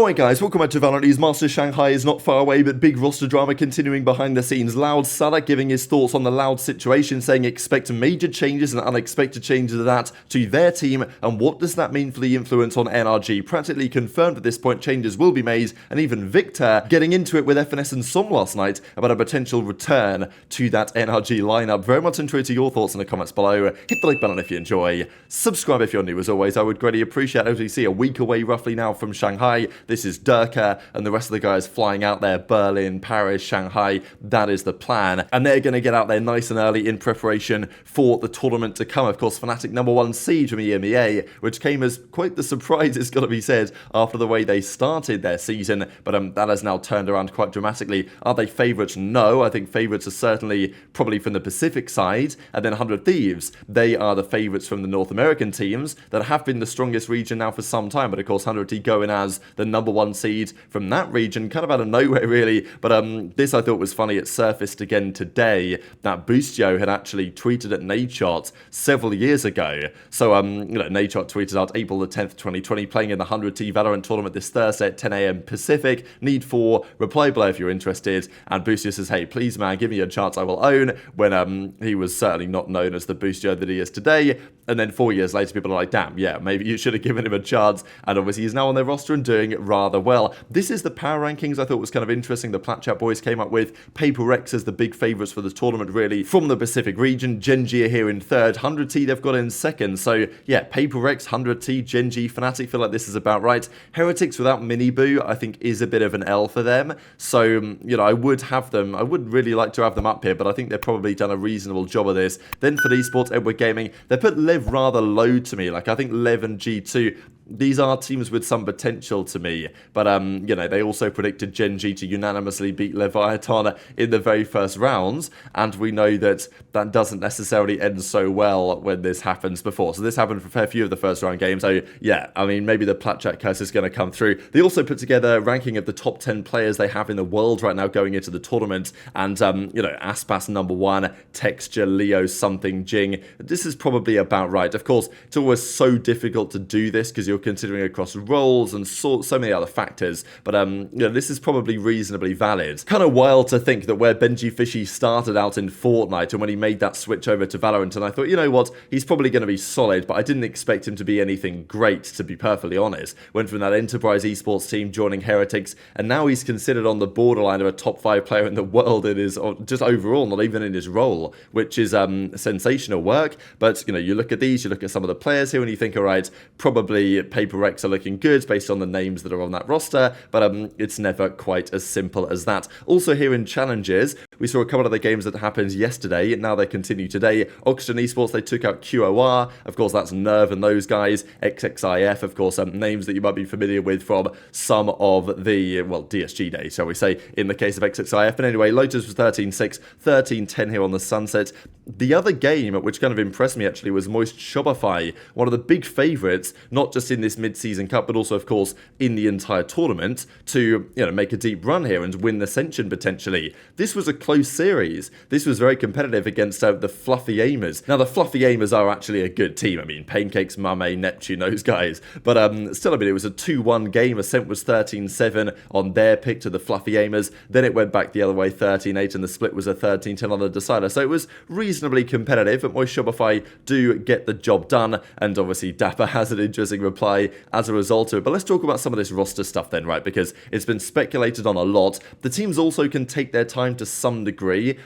Alright guys, welcome back to VALORANT News. Master Shanghai is not far away, but big roster drama continuing behind the scenes. Loud Salah giving his thoughts on the Loud situation, saying expect major changes and unexpected changes of that to their team, and what does that mean for the influence on NRG? Practically confirmed at this point changes will be made, and even Victor getting into it with FNS and s0m last night about a potential return to that NRG lineup. Very much interested to your thoughts in the comments below. Hit the like button if you enjoy. Subscribe if you're new as always. I would greatly appreciate it. As we see, a week away roughly now from Shanghai. This is Durka and the rest of the guys flying out there. Berlin, Paris, Shanghai. That is the plan. And they're going to get out there nice and early in preparation for the tournament to come. Of course, Fnatic #1 siege from EMEA, which came as quite the surprise, it's got to be said, after the way they started their season. But that has now turned around quite dramatically. Are they favourites? No. I think favourites are certainly probably from the Pacific side. And then 100 Thieves, they are the favourites from the North American teams that have been the strongest region now for some time. But of course, 100 T going as the #1 seed from that region, kind of out of nowhere really. But this I thought was funny. It surfaced again today that Boostio had actually tweeted at Nadeshot several years ago. So Nadeshot tweeted out April the 10th 2020, playing in the 100T Valorant tournament this Thursday at 10 AM Pacific. Need for reply below if you're interested. And Boostio says, hey, please man, give me a chance, I will own, when he was certainly not known as the Boostio that he is today. And then 4 years later, people are like, damn, yeah, maybe you should have given him a chance. And obviously he's now on their roster and doing rather well. This is the power rankings I thought was kind of interesting. The Platchat boys came up with Paper X as the big favourites for the tournament, really, from the Pacific region. Gen.G are here in third. 100T they've got in second. So yeah, Paper X, 100T, Gen.G, Fnatic feel like this is about right. Heretics without Mini Boo, I think, is a bit of an L for them. So, I would have them. I would really like to have them up here, but I think they've probably done a reasonable job of this. Then for esports, Edward Gaming, they put Lev rather low to me. Like, I think Lev and G2, these are teams with some potential to me, but they also predicted Gen.G to unanimously beat Leviathan in the very first rounds, and we know that that doesn't necessarily end so well when this happens before. So this happened for a fair few of the first round games. So yeah, I mean, maybe the Platchat curse is going to come through. They also put together a ranking of the top 10 players they have in the world right now going into the tournament, and Aspas #1, Texture, Leo, something, Jing. This is probably about right. Of course, it's always so difficult to do this because you're considering across roles and so many other factors, but this is probably reasonably valid. Kind of wild to think that where Benji Fishy started out in Fortnite and when he made that switch over to Valorant, and I thought, you know what, he's probably going to be solid, but I didn't expect him to be anything great, to be perfectly honest. Went from that enterprise esports team joining Heretics, and now he's considered on the borderline of a top 5 player in the world in his, just overall, not even in his role, which is sensational work. But you look at these, you look at some of the players here, and you think, all right, probably Paper X are looking good based on the names that are on that roster, but it's never quite as simple as that. Also here in challenges, we saw a couple of the games that happened yesterday, and now they continue today. Oxygen Esports, they took out QOR, of course that's Nerve and those guys, XXIF, of course, names that you might be familiar with from some of the, well, DSG days, shall we say, in the case of XXIF. But anyway, Lotus was 13-6, 13-10 here on the Sunset. The other game, which kind of impressed me actually, was Moist Shopify, one of the big favourites, not just in this mid-season cup, but also, of course, in the entire tournament, to make a deep run here and win Ascension potentially. This was a close series. This was very competitive against the Fluffy Aimers. Now, the Fluffy Aimers are actually a good team. I mean, Pancakes, Mame, Neptune, those guys. But still, I mean, it was a 2-1 game. Ascent was 13-7 on their pick to the Fluffy Aimers. Then it went back the other way, 13-8, and the split was a 13-10 on the decider. So it was reasonably competitive, but Moist Shopify do get the job done, and obviously Dapper has an interesting reply as a result of it. But let's talk about some of this roster stuff then, right? Because it's been speculated on a lot. The teams also can take their time to some degree.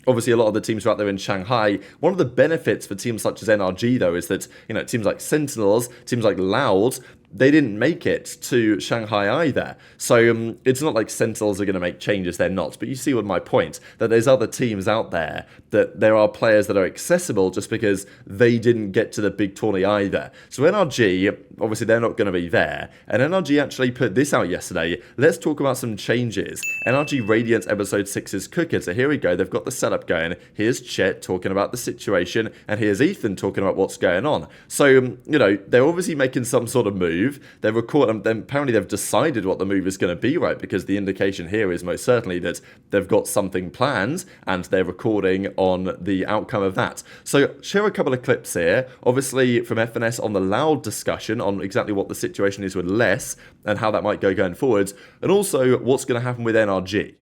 Obviously, a lot of the teams are out there in Shanghai. One of the benefits for teams such as NRG, though, is that, teams like Sentinels, teams like Loud, they didn't make it to Shanghai either. So it's not like Sentinels are going to make changes, they're not. But you see what my point, that there's other teams out there, that there are players that are accessible just because they didn't get to the big tourney either. So NRG, obviously they're not going to be there. And NRG actually put this out yesterday. Let's talk about some changes. NRG Radiant Episode 6 is cooking. So here we go, they've got the setup going. Here's Chet talking about the situation, and here's Ethan talking about what's going on. So, they're obviously making some sort of move. move. They're recording. Apparently, they've decided what the move is going to be, right? Because the indication here is most certainly that they've got something planned and they're recording on the outcome of that. So, share a couple of clips here. Obviously, from FNS on the Loud discussion on exactly what the situation is with less and how that might go going forwards, and also what's going to happen with NRG.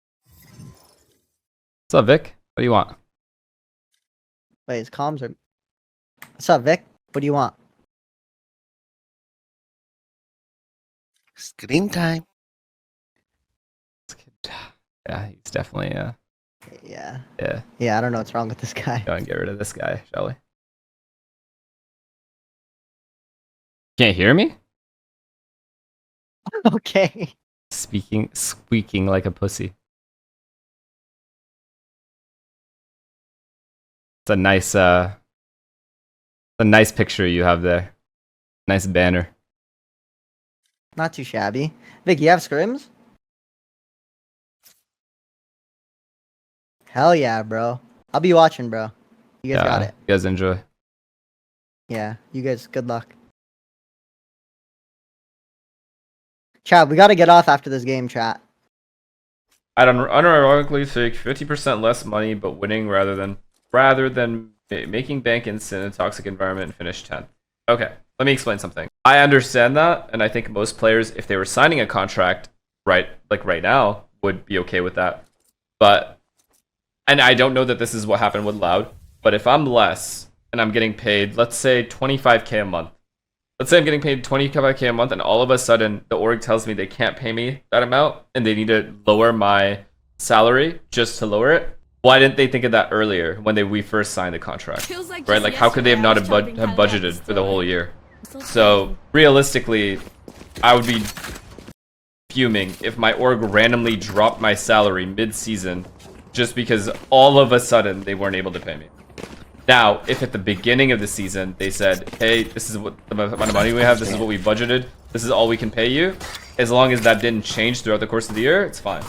What's up, Vic? What do you want? Wait, his comms are... What's up, Vic? What do you want? Screen time. Yeah, he's definitely Yeah. yeah. Yeah, I don't know what's wrong with this guy. Go and get rid of this guy, shall we? Can't hear me? Okay. Squeaking like a pussy. It's a nice picture you have there. Nice banner. Not too shabby. Vic, you have scrims? Hell yeah, bro. I'll be watching, bro. You guys got it. You guys enjoy. Yeah, you guys, good luck. Chat, we gotta get off after this game, chat. I'd unironically take 50% less money, but winning rather than making bank instant in a toxic environment and finish 10th. Okay, let me explain something. I understand that, and I think most players, if they were signing a contract right now, would be okay with that. And I don't know that this is what happened with Loud, but if I'm less and I'm getting paid, let's say 25k a month. Let's say I'm getting paid 25k a month, and all of a sudden the org tells me they can't pay me that amount and they need to lower my salary just to lower it. Why didn't they think of that earlier when we first signed the contract? Right? Like, how could they have not have budgeted for the whole year? So realistically, I would be fuming if my org randomly dropped my salary mid-season just because all of a sudden they weren't able to pay me. Now, if at the beginning of the season they said, hey, this is what the amount of money we have, this is what we budgeted, this is all we can pay you, as long as that didn't change throughout the course of the year, it's fine.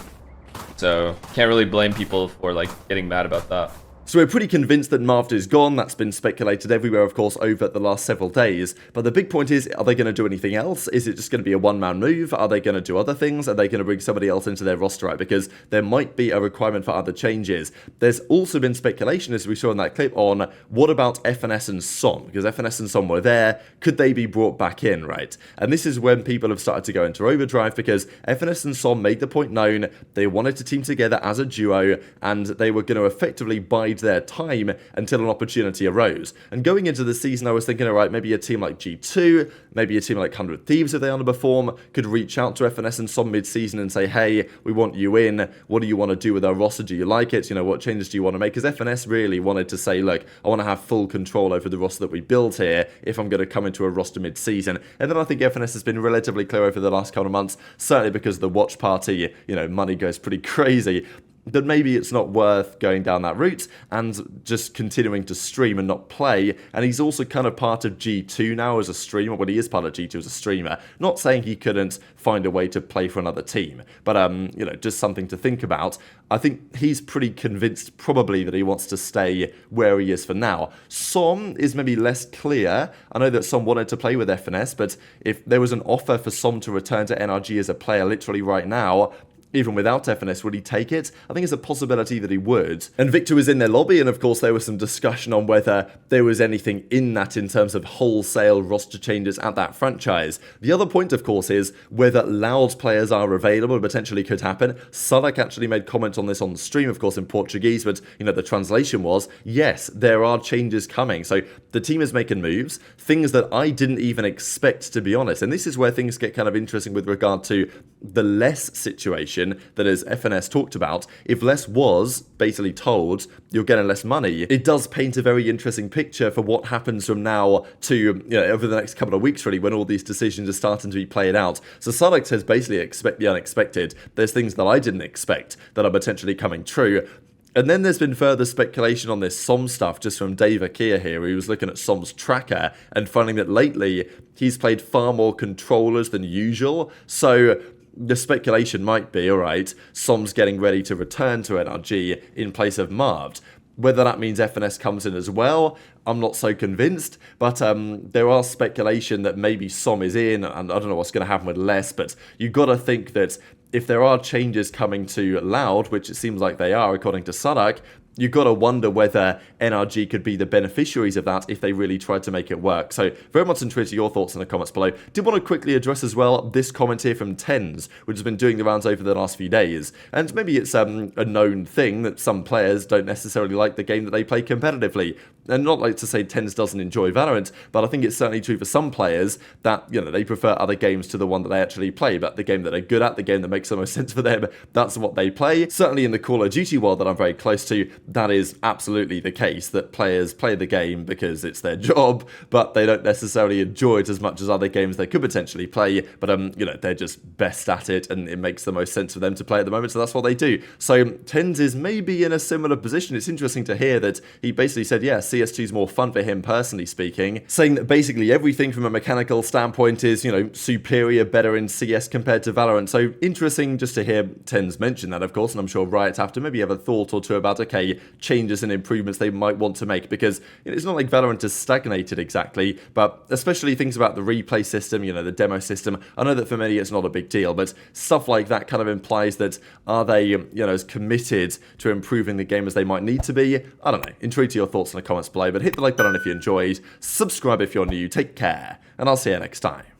So, can't really blame people for like getting mad about that. So we're pretty convinced that Marvd is gone. That's been speculated everywhere, of course, over the last several days. But the big point is, are they going to do anything else? Is it just going to be a one-man move? Are they going to do other things? Are they going to bring somebody else into their roster? Right? Because there might be a requirement for other changes. There's also been speculation, as we saw in that clip, on what about FNS and s0m? Because FNS and s0m were there. Could they be brought back in, right? And this is when people have started to go into overdrive, because FNS and s0m made the point known they wanted to team together as a duo, and they were going to effectively bide their time until an opportunity arose. And going into the season, I was thinking, all right, maybe a team like G2, maybe a team like 100 Thieves, if they underperform, could reach out to FNS and s0m mid-season and say, hey, we want you in. What do you want to do with our roster? Do you like it? You know, what changes do you want to make? Because FNS really wanted to say, look, I want to have full control over the roster that we build here if I'm going to come into a roster mid-season. And then I think FNS has been relatively clear over the last couple of months, certainly because the watch party, you know, money goes pretty crazy, that maybe it's not worth going down that route and just continuing to stream and not play. And he's also kind of part of G2 now as a streamer. Well, he is part of G2 as a streamer. Not saying he couldn't find a way to play for another team, but you know, just something to think about. I think he's pretty convinced probably that he wants to stay where he is for now. s0m is maybe less clear. I know that s0m wanted to play with FNS, but if there was an offer for s0m to return to NRG as a player literally right now, even without FNS, would he take it? I think it's a possibility that he would. And Victor was in their lobby, and of course there was some discussion on whether there was anything in that in terms of wholesale roster changes at that franchise. The other point, of course, is whether Loud players are available, potentially could happen. s0m actually made comments on this on the stream, of course, in Portuguese, but, you know, the translation was, yes, there are changes coming. So the team is making moves, things that I didn't even expect, to be honest. And this is where things get kind of interesting with regard to the less situation that, as FNS talked about, if less was basically told you're getting less money, it does paint a very interesting picture for what happens from now to, you know, over the next couple of weeks, really, when all these decisions are starting to be played out. So Sarlacc says basically expect the unexpected. There's things that I didn't expect that are potentially coming true. And then there's been further speculation on this s0m stuff just from Dave Akia here, who was looking at s0m's tracker and finding that lately he's played far more controllers than usual. So the speculation might be, all right, s0m's getting ready to return to NRG in place of Marvd. Whether that means FNS comes in as well, I'm not so convinced, but there are speculation that maybe s0m is in, and I don't know what's going to happen with less, but you've got to think that if there are changes coming to Loud, which it seems like they are according to Sadak, you've got to wonder whether NRG could be the beneficiaries of that if they really tried to make it work. So very much intrigued to your thoughts in the comments below. Did want to quickly address as well this comment here from Tens, which has been doing the rounds over the last few days. And maybe it's a known thing that some players don't necessarily like the game that they play competitively. And not like to say Tens doesn't enjoy Valorant, but I think it's certainly true for some players that, you know, they prefer other games to the one that they actually play. But the game that they're good at, the game that makes the most sense for them, that's what they play. Certainly in the Call of Duty world that I'm very close to, that is absolutely the case, that players play the game because it's their job, but they don't necessarily enjoy it as much as other games they could potentially play, but you know, they're just best at it and it makes the most sense for them to play at the moment, so that's what they do. So Tens is maybe in a similar position. It's interesting to hear that he basically said, yeah, CS2 is more fun for him personally speaking, saying that basically everything from a mechanical standpoint is, you know, superior, better in CS compared to Valorant. So interesting just to hear Tens mention that, of course, and I'm sure Riot have to maybe have a thought or two about, okay, changes and improvements they might want to make, because it's not like Valorant has stagnated exactly, but especially things about the replay system, you know, the demo system. I know that for many it's not a big deal, but stuff like that kind of implies that are they, you know, as committed to improving the game as they might need to be? I don't know. Intrigued to your thoughts in the comments below, but hit the like button if you enjoyed, subscribe if you're new, take care, and I'll see you next time.